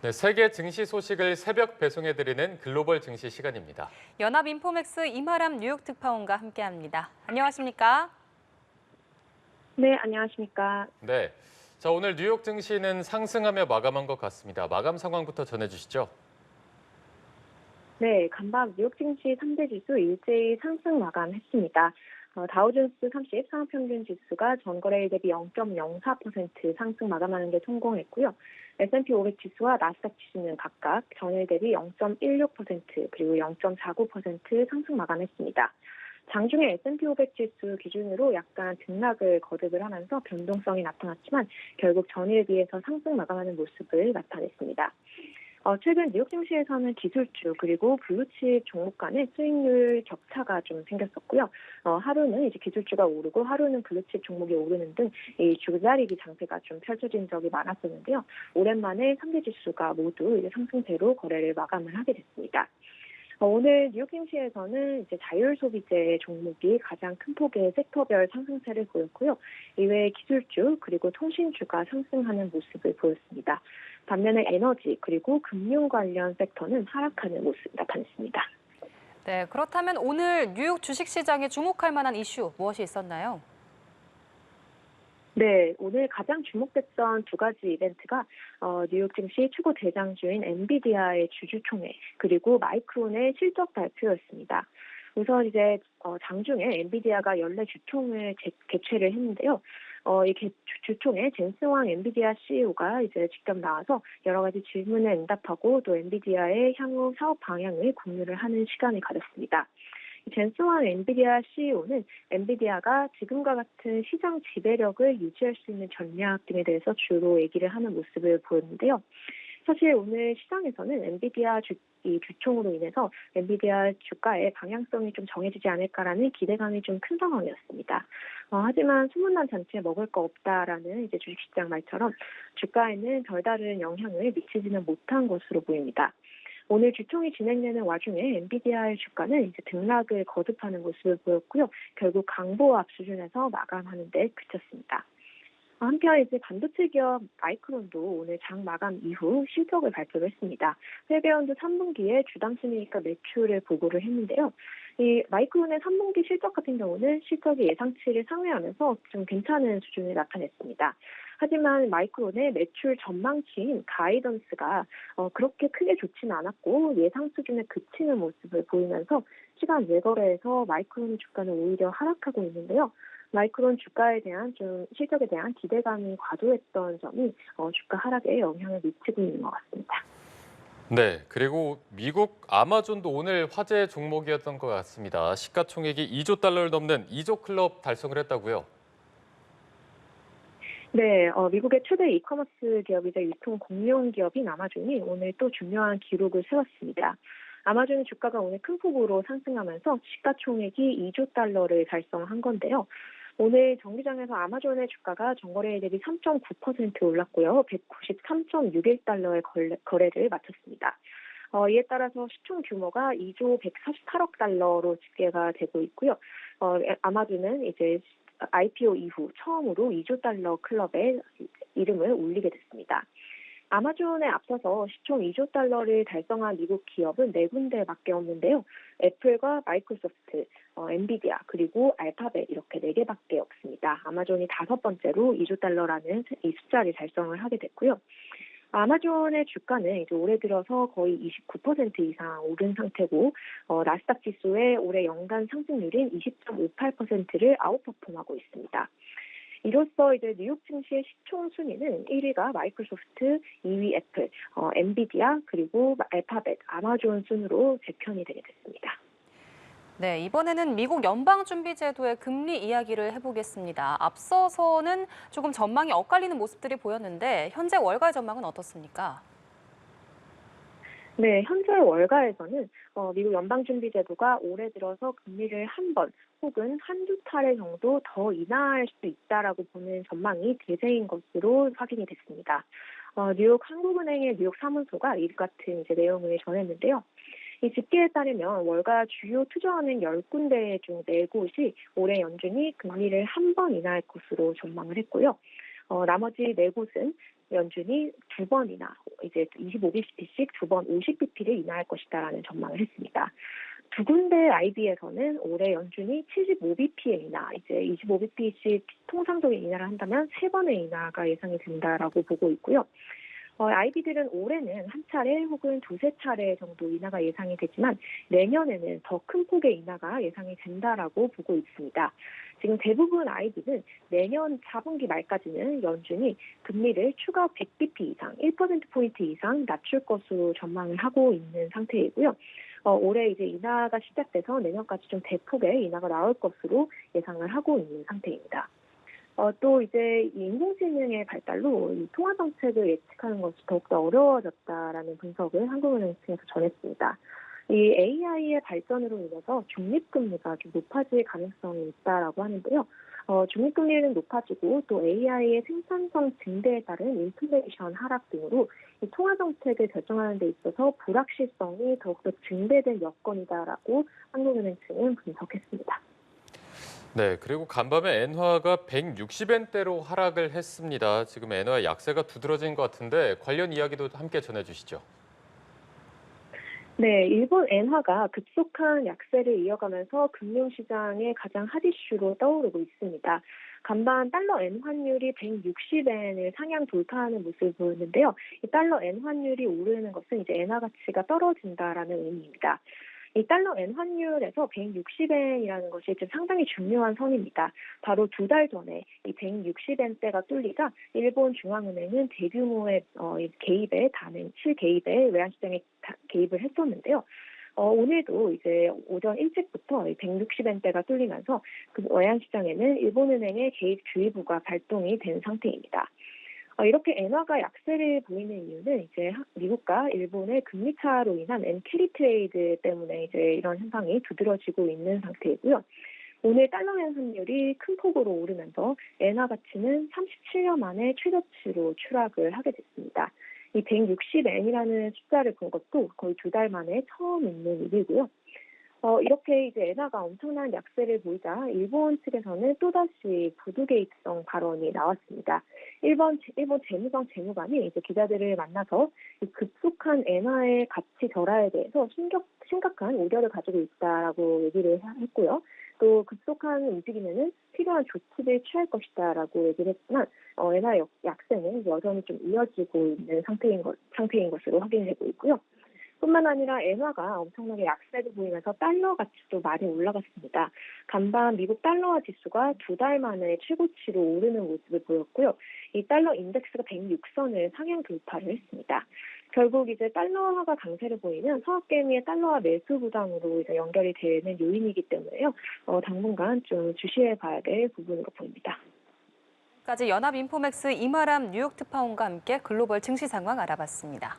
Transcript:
네, 세계 증시 소식을 새벽 배송해드리는 글로벌 증시 시간입니다. 연합인포맥스 이마람 뉴욕 특파원과 함께합니다. 안녕하십니까? 네, 안녕하십니까. 네, 자 오늘 뉴욕 증시는 상승하며 마감한 것 같습니다. 마감 상황부터 전해주시죠. 네, 간밤 뉴욕 증시 3대 지수 일제히 상승 마감했습니다. 다우존스 30 상하평균 지수가 전거래일 대비 0.04% 상승 마감하는 데 성공했고요. S&P 500 지수와 나스닥 지수는 각각 전일 대비 0.16% 그리고 0.49% 상승 마감했습니다. 장중에 S&P 500 지수 기준으로 약간 등락을 거듭을 하면서 변동성이 나타났지만 결국 전일에 비해서 상승 마감하는 모습을 나타냈습니다. 최근 뉴욕 증시에서는 기술주 그리고 블루칩 종목 간의 수익률 격차가 좀 생겼었고요. 하루는 이제 기술주가 오르고 하루는 블루칩 종목이 오르는 등 이 줄다리기 장세가 좀 펼쳐진 적이 많았었는데요. 오랜만에 3대 지수가 모두 이제 상승세로 거래를 마감을 하게 됐습니다. 오늘 뉴욕 증시에서는 이제 자율 소비재 종목이 가장 큰 폭의 섹터별 상승세를 보였고요. 이외에 기술주 그리고 통신주가 상승하는 모습을 보였습니다. 반면에 에너지 그리고 금융 관련 섹터는 하락하는 모습이 나타났습니다. 네, 그렇다면 오늘 뉴욕 주식시장에 주목할 만한 이슈 무엇이 있었나요? 네, 오늘 가장 주목됐던 두 가지 이벤트가 뉴욕 증시 최고 대장주인 엔비디아의 주주총회 그리고 마이크론의 실적 발표였습니다. 우선 이제 장중에 엔비디아가 연례 주총을 개최를 했는데요. 이 주총에 젠슨 왕 엔비디아 CEO가 이제 직접 나와서 여러 가지 질문에 응답하고 또 엔비디아의 향후 사업 방향을 공유를 하는 시간을 가졌습니다. 젠슨 왕 엔비디아 CEO는 엔비디아가 지금과 같은 시장 지배력을 유지할 수 있는 전략 등에 대해서 주로 얘기를 하는 모습을 보였는데요. 사실 오늘 시장에서는 엔비디아 주총으로 인해서 엔비디아 주가의 방향성이 좀 정해지지 않을까라는 기대감이 좀 큰 상황이었습니다. 하지만 소문난 잔치에 먹을 거 없다라는 이제 주식시장 말처럼 주가에는 별다른 영향을 미치지는 못한 것으로 보입니다. 오늘 주총이 진행되는 와중에 엔비디아의 주가는 이제 등락을 거듭하는 모습을 보였고요. 결국 강보합 수준에서 마감하는 데 그쳤습니다. 한편 이제 반도체 기업 마이크론도 오늘 장 마감 이후 실적을 발표를 했습니다. 회계연도 3분기에 주당 순이익과 매출을 보고를 했는데요. 이 마이크론의 3분기 실적 같은 경우는 실적이 예상치를 상회하면서 좀 괜찮은 수준을 나타냈습니다. 하지만 마이크론의 매출 전망치인 가이던스가 그렇게 크게 좋지는 않았고 예상 수준에 그치는 모습을 보이면서 시간 외거래에서 마이크론 주가는 오히려 하락하고 있는데요. 마이크론 주가에 대한 좀 실적에 대한 기대감이 과도했던 점이 주가 하락에 영향을 미치고 있는 것 같습니다. 네, 그리고 미국 아마존도 오늘 화제 종목이었던 것 같습니다. 시가총액이 2조 달러를 넘는 2조 클럽 달성을 했다고요. 네, 미국의 최대 이커머스 기업이자 유통 공룡 기업인 아마존이 오늘 또 중요한 기록을 세웠습니다. 아마존의 주가가 오늘 큰 폭으로 상승하면서 시가총액이 2조 달러를 달성한 건데요. 오늘 정기장에서 아마존의 주가가 전거래일 대비 3.9% 올랐고요. 193.61달러의 거래를 마쳤습니다. 이에 따라서 시총 규모가 2조 148억 달러로 집계가 되고 있고요. 아마존은 이제 IPO 이후 처음으로 2조 달러 클럽에 이름을 올리게 됐습니다. 아마존에 앞서서 시총 2조 달러를 달성한 미국 기업은 4군데밖에 없는데요. 애플과 마이크로소프트, 엔비디아, 그리고 알파벳 이렇게 4개밖에 없습니다. 아마존이 5번째로 2조 달러라는 이 숫자를 달성을 하게 됐고요. 아마존의 주가는 이제 올해 들어서 거의 29% 이상 오른 상태고 나스닥 지수의 올해 연간 상승률인 20.58%를 아웃퍼폼하고 있습니다. 이로써 이제 뉴욕 증시의 시총 순위는 1위가 마이크로소프트, 2위 애플, 엔비디아 그리고 알파벳, 아마존 순으로 재편이 되게 됐습니다. 네, 이번에는 미국 연방준비제도의 금리 이야기를 해보겠습니다. 앞서서는 조금 전망이 엇갈리는 모습들이 보였는데 현재 월가 전망은 어떻습니까? 네, 현재 월가에서는 미국 연방준비제도가 올해 들어서 금리를 한 번 혹은 한두 차례 정도 더 인하할 수 있다라고 보는 전망이 대세인 것으로 확인이 됐습니다. 뉴욕 한국은행의 뉴욕 사무소가 이 같은 이제 내용을 전했는데요. 이 집계에 따르면 월가 주요 투자은행 10군데 중 4곳이 올해 연준이 금리를 한 번 인하할 것으로 전망을 했고요. 나머지 4곳은 연준이 두 번이나 이제 25bp씩 두 번 50bp를 인하할 것이다라는 전망을 했습니다. 두 군데 IB에서는 올해 연준이 75bp의 인하, 이제 25bp씩 통상적인 인하를 한다면 세 번의 인하가 예상이 된다라고 보고 있고요. IB들은 올해는 한 차례 혹은 두세 차례 정도 인하가 예상이 되지만 내년에는 더 큰 폭의 인하가 예상이 된다라고 보고 있습니다. 지금 대부분 IB는 내년 4분기 말까지는 연준이 금리를 추가 100bp 이상, 1%포인트 이상 낮출 것으로 전망을 하고 있는 상태이고요. 올해 이제 인하가 시작돼서 내년까지 좀 대폭의 인하가 나올 것으로 예상을 하고 있는 상태입니다. 또 이제 이 인공지능의 발달로 이 통화 정책을 예측하는 것이 더욱더 어려워졌다라는 분석을 한국은행 측에서 전했습니다. 이 AI의 발전으로 인해서 중립금리가 좀 높아질 가능성이 있다라고 하는데요. 중립금리는 높아지고 또 AI의 생산성 증대에 따른 인플레이션 하락 등으로 이 통화 정책을 결정하는 데 있어서 불확실성이 더욱더 증대된 여건이다라고 한국은행 측은 분석했습니다. 네, 그리고 간밤에 엔화가 160엔대로 하락을 했습니다. 지금 엔화 약세가 두드러진 것 같은데 관련 이야기도 함께 전해주시죠. 네, 일본 엔화가 급속한 약세를 이어가면서 금융시장의 가장 핫 이슈로 떠오르고 있습니다. 간밤 달러 엔 환율이 160엔을 상향 돌파하는 모습을 보였는데요. 이 달러 엔 환율이 오르는 것은 이제 엔화 가치가 떨어진다라는 의미입니다. 이 달러 엔 환율에서 160엔이라는 것이 지금 상당히 중요한 선입니다. 바로 두 달 전에 이 160엔대가 뚫리자 일본 중앙은행은 대규모의 개입에 실개입에 외환시장에 개입을 했었는데요. 오늘도 이제 오전 일찍부터 160엔대가 뚫리면서 그 외환시장에는 일본은행의 개입 주의보가 발동이 된 상태입니다. 이렇게 엔화가 약세를 보이는 이유는 이제 미국과 일본의 금리 차로 인한 엔캐리 트레이드 때문에 이제 이런 현상이 두드러지고 있는 상태이고요. 오늘 달러 엔 환율이 큰 폭으로 오르면서 엔화 가치는 37년 만에 최저치로 추락을 하게 됐습니다. 이 160엔이라는 숫자를 본 것도 거의 두 달 만에 처음 있는 일이고요. 이렇게 이제 엔화가 엄청난 약세를 보이자 일본 측에서는 또다시 부도 개입성 발언이 나왔습니다. 일본 재무성 재무관이 이제 기자들을 만나서 이 급속한 엔화의 가치 절하에 대해서 심각한 우려를 가지고 있다라고 얘기를 했고요. 또 급속한 움직임에는 필요한 조치를 취할 것이다라고 얘기를 했지만 엔화 약세는 여전히 좀 이어지고 있는 상태인 것으로 확인되고 있고요. 뿐만 아니라 엔화가 엄청나게 약세를 보이면서 달러 가치도 많이 올라갔습니다. 간밤 미국 달러화 지수가 두 달 만에 최고치로 오르는 모습을 보였고요. 이 달러 인덱스가 106선을 상향 돌파를 했습니다. 결국 이제 달러화가 강세를 보이면 서학개미의 달러화 매수 부담으로 이제 연결이 되는 요인이기 때문에요. 당분간 좀 주시해 봐야 될 부분으로 보입니다. 까지 연합인포맥스 이마람 뉴욕 특파원과 함께 글로벌 증시 상황 알아봤습니다.